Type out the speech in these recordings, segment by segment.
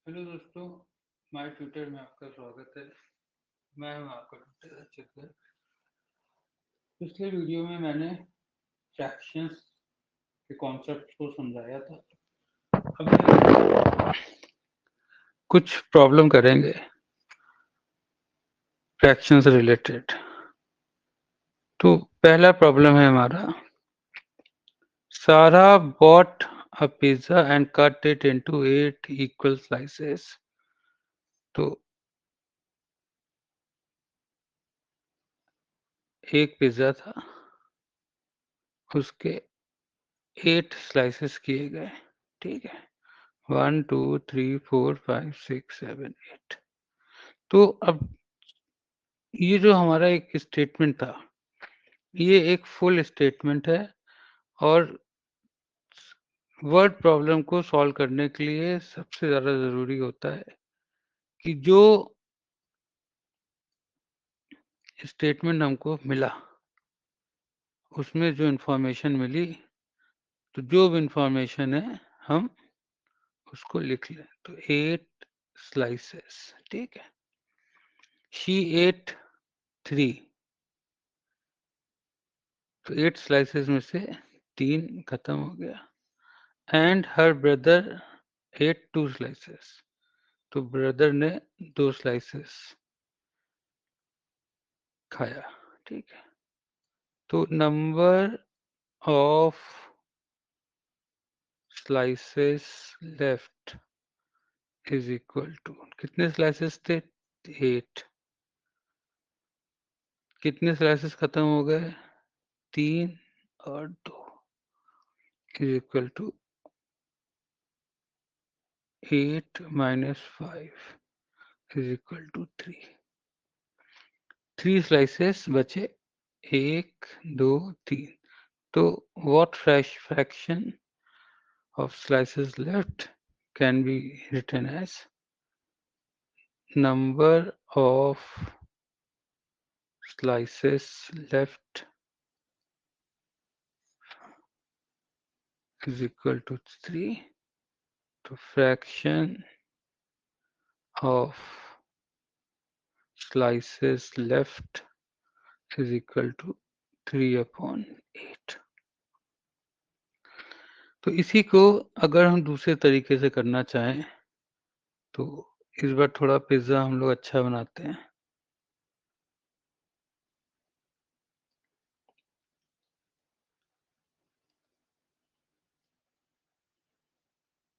Hello दोस्तों, my Twitter में आपका स्वागत है। मैं हूं आपका ट्विटर चित्र। पिछले वीडियो में मैंने फ्रैक्शंस के कॉन्सेप्ट को समझाया था। अब हम कुछ प्रॉब्लम करेंगे फ्रैक्शंस रिलेटेड। तो पहला प्रॉब्लम है हमारा, सारा bought a pizza and cut it into 8 equal slices। तो एक पिज्जा था, उसके 8 स्लाइसेस किए गए। ठीक है, 1 2 3 4 5 6 7 8। तो अब ये जो हमारा एक स्टेटमेंट था, ये एक फुल स्टेटमेंट है और वर्ड प्रॉब्लम को सॉल्व करने के लिए सबसे ज़्यादा ज़रूरी होता है कि जो स्टेटमेंट हमको मिला, उसमें जो इन्फॉर्मेशन मिली, तो जो भी इन्फॉर्मेशन है हम उसको लिख लें। तो 8 स्लाइसेस, ठीक है। शी एट 3, तो 8 स्लाइसेस में से 3 खत्म हो गया। And her brother ate 2 slices, तो ब्रदर ने 2 स्लाइसेस खाया। ठीक है, तो number of slices left is equal to, कितने स्लाइसेस थे? 8। कितने स्लाइसेस खत्म हो गए? 3 और 2 is equal to 8 minus 5 is equal to 3। 3 slices बचे, 1 2 3। तो what fraction of slices left can be written as number of slices left is equal to 3. तो fraction of slices left is equal to 3/8। तो इसी को अगर हम दूसरे तरीके से करना चाहें, तो इस बार थोड़ा पिज्ज़ा हम लोग अच्छा बनाते हैं।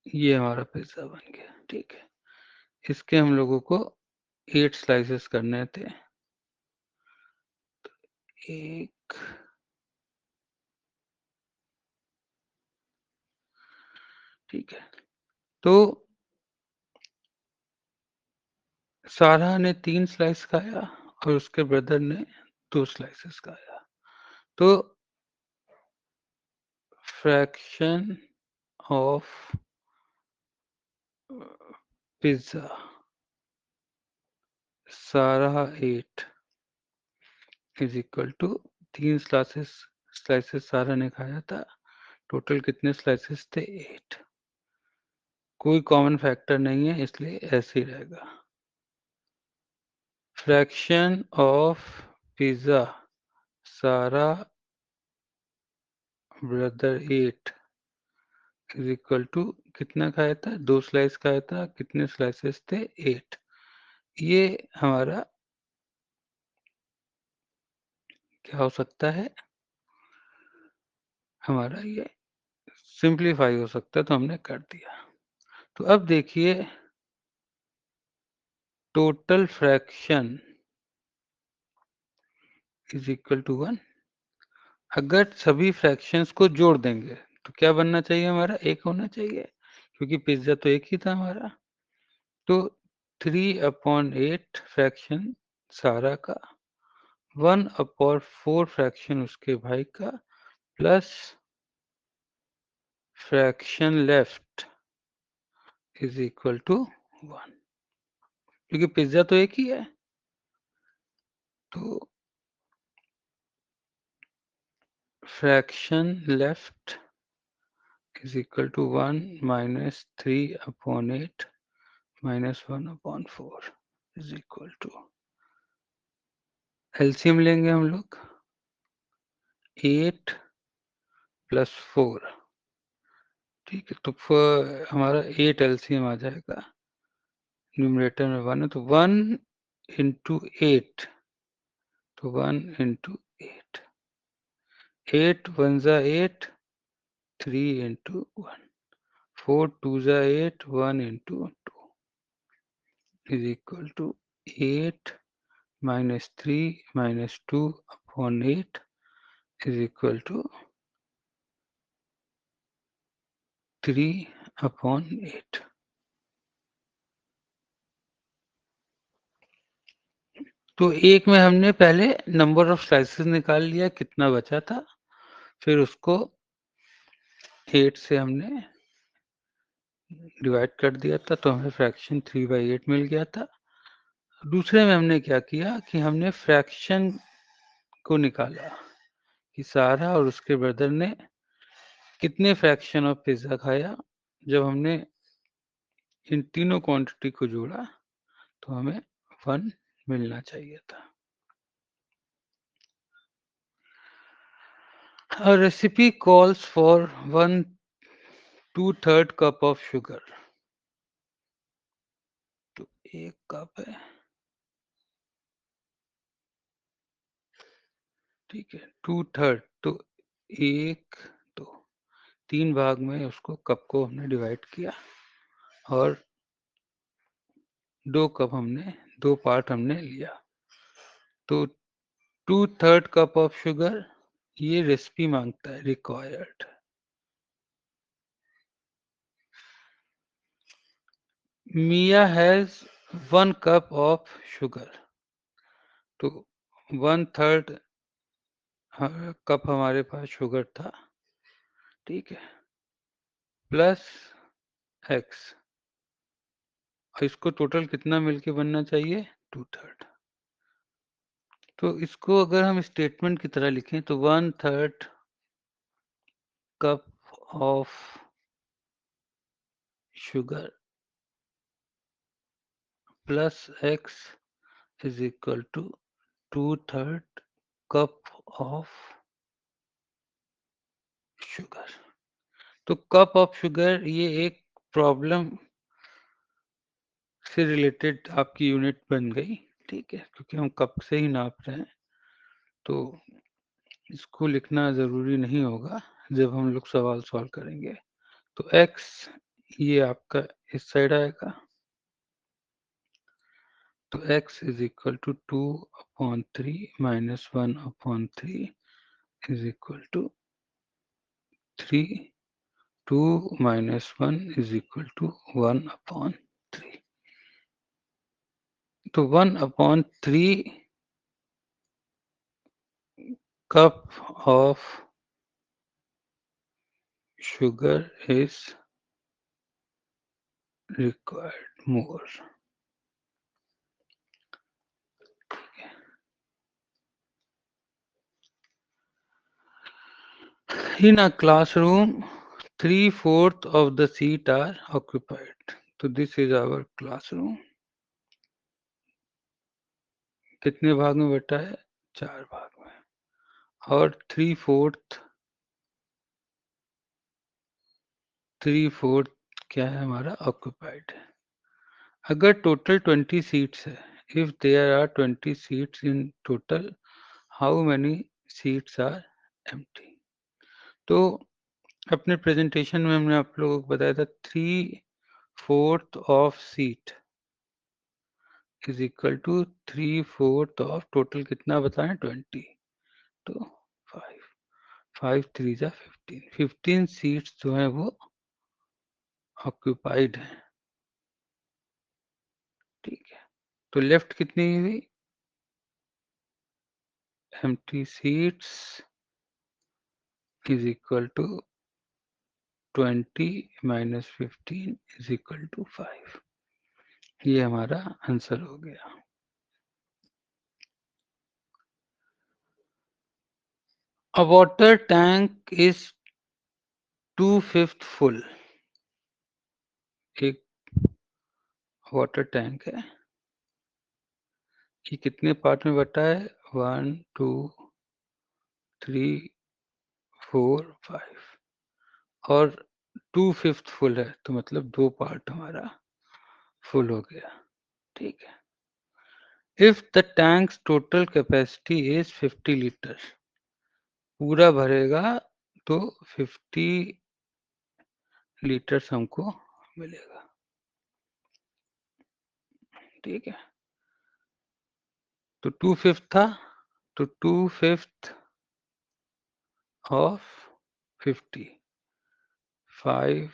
ये हमारा पिज्ज़ा बन गया। ठीक है, इसके हम लोगों को 8 स्लाइसेस करने थे। 1 ठीक है, तो सारा ने 3 स्लाइस खाया और उसके ब्रदर ने 2 स्लाइसेस खाया। तो फ्रैक्शन ऑफ पिज्ज़ा सारा 8 इज इक्वल टू 3 स्लाइसेस सारा ने खाया था। टोटल कितने स्लाइसेस थे? 8। कोई कॉमन फैक्टर नहीं है, इसलिए ऐसे ही रहेगा। फ्रैक्शन ऑफ पिज्ज़ा सारा ब्रदर 8 इज इक्वल टू, कितना खाया था? 2 स्लाइस खाया था। कितने स्लाइसेस थे? 8। ये हमारा क्या हो सकता है? हमारा ये सिंप्लीफाई हो सकता है, तो हमने कर दिया। तो अब देखिए, total fraction is equal to 1। अगर सभी फ्रैक्शंस को जोड़ देंगे तो क्या बनना चाहिए? हमारा 1 होना चाहिए, क्योंकि पिज्ज़ा तो 1 ही था हमारा। तो 3/8 फ्रैक्शन सारा का, 1/4 फ्रैक्शन उसके भाई का, plus fraction left is equal to 1, क्योंकि पिज्ज़ा तो 1 ही है। तो fraction left is equal to 1 minus 3/8 -1/4 is equal to, LCM लेंगे हम लोग, 8 + 4, ठीक है। तो हमारा 8 एलसीएम आ जाएगा, न्यूमरेटर में 1 है तो 1 × 8, तो 1 × 8, 8 1 ज़ा 8, 3 × 1, 4 2 ज़ा 8, 1 × 2 is equal to 8 - 3 - 2/8 is equal to 3/8। तो एक में हमने पहले नंबर ऑफ स्लाइसेस निकाल लिया, कितना बचा था, फिर उसको 8 से हमने डिवाइड कर दिया था, तो हमें फ्रैक्शन 3/8 मिल गया था। दूसरे में हमने क्या किया कि हमने फ्रैक्शन को निकाला कि सारा और उसके ब्रदर ने कितने फ्रैक्शन ऑफ पिज़्ज़ा खाया। जब हमने इन तीनों क्वांटिटी को जोड़ा तो हमें 1 मिलना चाहिए था। A recipe calls for 1/2 cup of sugar। तो 1 कप है, ठीक है, 2/3 तो 1 2 3 भाग में उसको कप को हमने डिवाइड किया और 2 कप हमने 2 पार्ट हमने लिया। तो 2/3 कप ऑफ शुगर, ये रेसिपी मांगता है, required. Mia has 1 cup of sugar, तो 1/3 कप हमारे पास शुगर था, ठीक है, प्लस एक्स, और इसको टोटल कितना मिलके बनना चाहिए, 2/3। तो इसको अगर हम स्टेटमेंट की तरह लिखें तो 1/3 cup of sugar plus x is equal to 2/3 cup of sugar. तो कप ऑफ शुगर ये एक प्रॉब्लम से रिलेटेड आपकी यूनिट बन गई, ठीक है, क्योंकि हम कप से ही नाप रहे हैं, तो इसको लिखना ज़रूरी नहीं होगा जब हम लोग सवाल सॉल्व करेंगे। तो x ये आपका इस साइड आएगा, तो x is equal to 2/3 - 1/3 is equal to 3, 2 - 1 is equal to 1/3। तो 1/3 cup of sugar is required more। In a classroom, 3/4 of the seat are occupied। तो this is our classroom। कितने भाग में बटा है, 4 भाग में, और 3/4 क्या है हमारा, ऑक्यूपाइड है। अगर टोटल 20 सीट्स है, if there are 20 seats in total, how many seats are empty. तो अपने प्रेजेंटेशन में हमने आप लोगों को बताया था 3/4 of seat is equal to 3/4 of total, कितना बताएं, 20, तो 5 5 3 जा 15, 15 सीट्स जो है वो ऑक्यूपाइड है, ठीक है। तो लेफ्ट कितनी हुई, empty seats is equal to 20 - 15 is equal to 5। ये हमारा आंसर हो गया। A water tank is 2/5 full। एक वाटर टैंक है, ये कितने पार्ट में बटा है? 1 2 3 4 5 और 2/5 फुल है, तो मतलब 2 पार्ट हमारा फुल हो गया। ठीक है। If the tanks total capacity is 50 litre, पूरा भरेगा तो 50 लीटर्स हमको मिलेगा। ठीक है, तो 2/5 था, तो 2/5 ऑफ 50, 5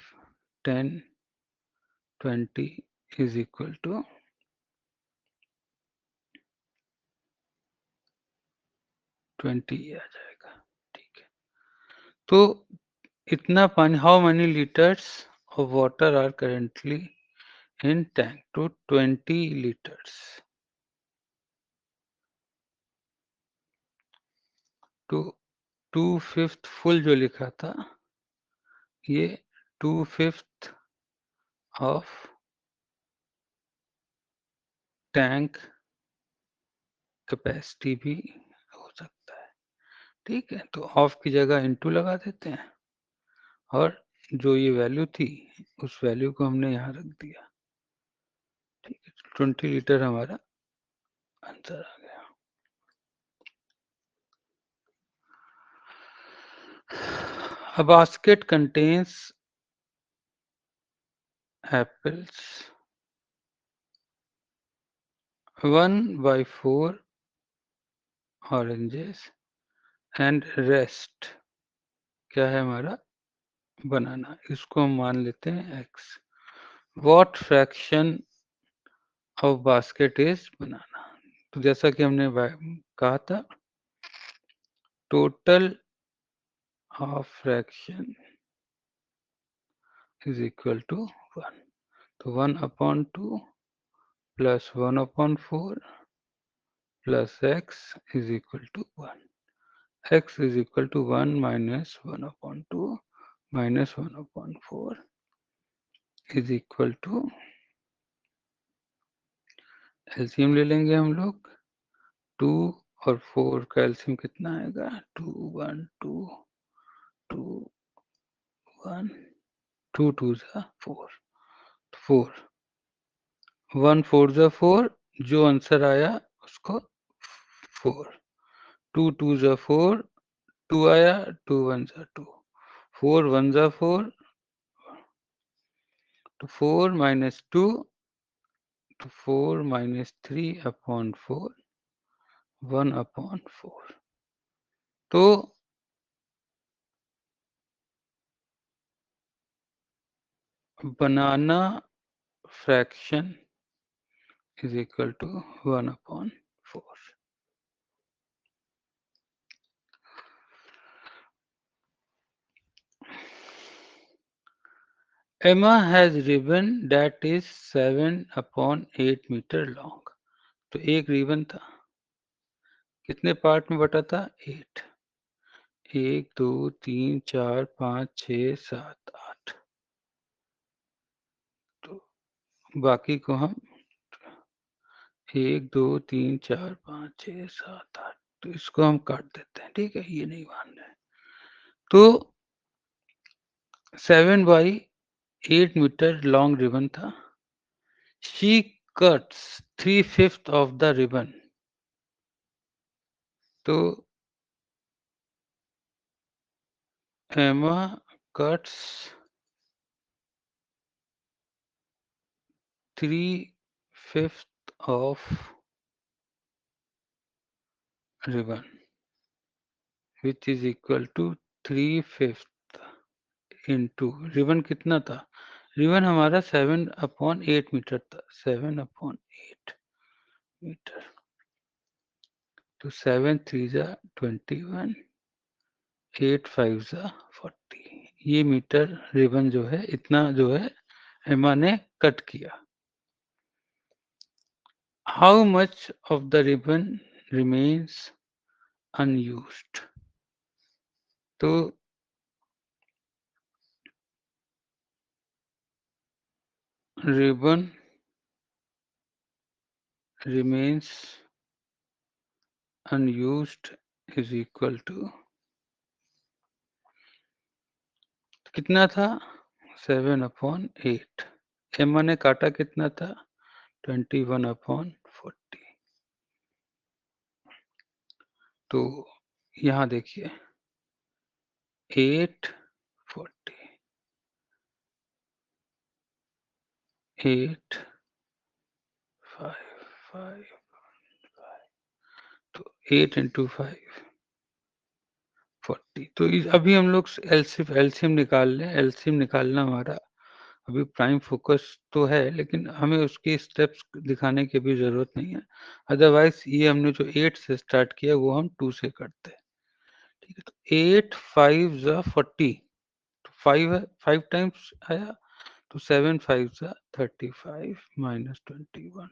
10 20 इज इक्वल टू 20 आ जाएगा। ठीक है, तो इतना पानी, how many litres of water are currently in tank? तो 20 लीटर्स। तो 2/5 फुल जो लिखा था, ये 2/5 ऑफ टैंक कैपेसिटी भी हो सकता है। ठीक है, तो ऑफ की जगह इनटू लगा देते हैं और जो ये वैल्यू थी उस वैल्यू को हमने यहाँ रख दिया। ठीक है, 20 लीटर हमारा आंसर आ गया। A basket contains apples 1/4 oranges and rest क्या है हमारा? बनाना। इसको हम मान लेते हैं x। What fraction of basket is banana? तो जैसा कि हमने कहा था, total of fraction is equal to 1. तो 1/2 plus 1/4 plus x is equal to 1. X is equal to 1 minus 1/2 minus 1/4 is equal to, LCM ले लेंगे हम लोग। 2 और 4 का एलसीएम कितना आएगा? 2 1 2 2 1 2 2 जा 4 4 1 4 जा 4, जो आंसर आया उसको 4, 2 2 जा 4, 2 आया, 2 1 जा 2, 4 1 जा 4, तो 4 minus 2 तो 4 minus 3/4 1/4। तो बनाना fraction is equal to 1/4। Emma has ribbon that is 7/8 metre long. तो एक रिबन था, कितने पार्ट में बटा था? 8। 1 2 3 4 5 6 7 8। तो बाकी को हम 1 2 3 4 5 6 7 8, तो इसको हम काट देते हैं। ठीक है, ये नहीं मान रहे। तो 7/8 मीटर लॉन्ग रिबन था। She cuts 3/5 of the ribbon. तो Emma cuts 3/5 of ribbon which is equal to 3/5 into ribbon कितना था? रिबन हमारा 7/8 मीटर था, 7/8 मीटर। तो 7 3 जा 21, 8 5 जा 40। ये मीटर रिबन जो है, इतना जो है एमा ने कट किया। How much of the ribbon remains unused? तो ribbon remains unused is equal to कितना था 7/8। एम्मा ने काटा कितना था 21/40। तो यहाँ देखिए 840 8 5 5 तो 8 इंटू 5 40। तो अभी हम लोग एलसीएम निकाल लें। एलसीएम निकालना हमारा अभी प्राइम फोकस तो है, लेकिन हमें उसके स्टेप्स दिखाने की भी जरूरत नहीं है। अदरवाइज ये हमने जो 8 से स्टार्ट किया वो हम 2 से करते हैं। ठीक है, तो 8 5 जा 40, तो 5 है, 5 टाइम्स आया, तो 7 5 जा 35 माइनस 21,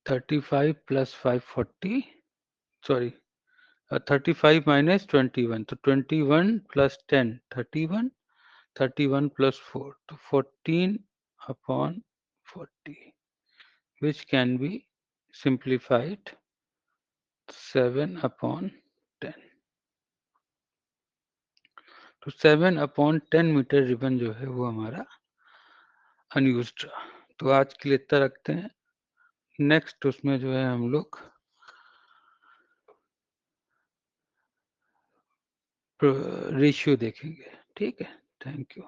35 प्लस 5 40, सॉरी 35 माइनस 21, तो 21 प्लस 10 31, 31 plus 4, तो 14/40, which can be simplified 7/10। तो 7/10 मीटर रिबन जो है वो हमारा अनयूज्ड रहा। तो आज के लिए इतना रखते हैं। नेक्स्ट उसमें जो है हम लोग रेशियो देखेंगे। ठीक है, थैंक यू।